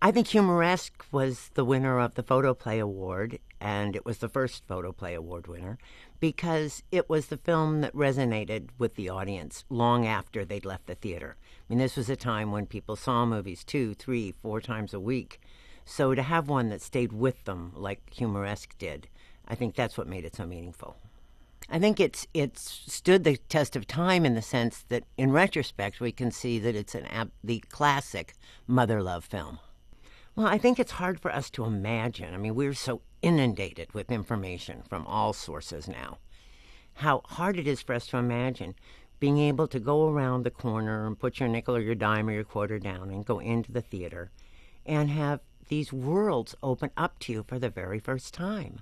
I think Humoresque was the winner of the Photoplay Award, and it was the first Photoplay Award winner because it was the film that resonated with the audience long after they'd left the theater. I mean, this was a time when people saw movies 2, 3, 4 times a week. So to have one that stayed with them like Humoresque did, I think that's what made it so meaningful. I think it's stood the test of time in the sense that, in retrospect, we can see that it's the classic mother love film. Well, I think it's hard for us to imagine. I mean, we're so inundated with information from all sources now. How hard it is for us to imagine being able to go around the corner and put your nickel or your dime or your quarter down and go into the theater and have these worlds open up to you for the very first time.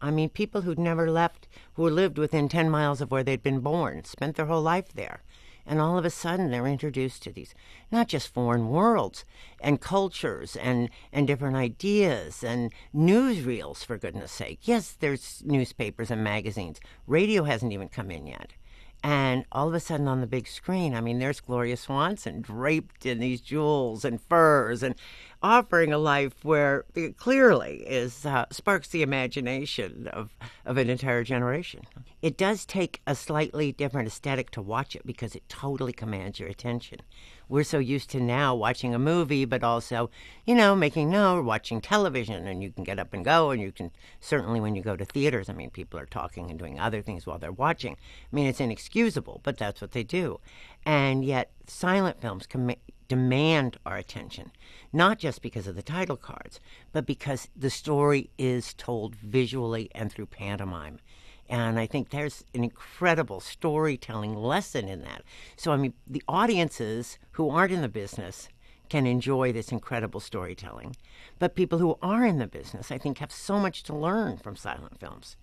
I mean, people who'd never left, who lived within 10 miles of where they'd been born, spent their whole life there. And all of a sudden, they're introduced to these, not just foreign worlds and cultures and different ideas and newsreels, for goodness sake. Yes, there's newspapers and magazines. Radio hasn't even come in yet. And all of a sudden on the big screen, I mean, there's Gloria Swanson draped in these jewels and furs and offering a life where it clearly sparks the imagination of an entire generation. It does take a slightly different aesthetic to watch it because it totally commands your attention. We're so used to now watching a movie, but also, making note, watching television, and you can get up and go, and you can, certainly when you go to theaters, I mean, people are talking and doing other things while they're watching. I mean, it's inexcusable, but that's what they do. And yet, silent films demand our attention, not just because of the title cards, but because the story is told visually and through pantomime. And I think there's an incredible storytelling lesson in that. So, I mean, the audiences who aren't in the business can enjoy this incredible storytelling. But people who are in the business, I think, have so much to learn from silent films.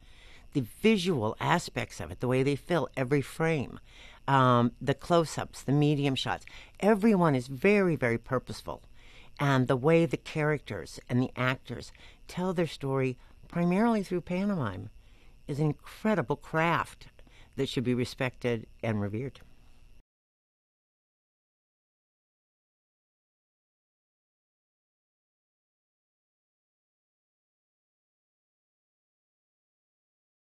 The visual aspects of it, the way they fill every frame, the close-ups, the medium shots, everyone is very, very purposeful. And the way the characters and the actors tell their story primarily through pantomime is an incredible craft that should be respected and revered.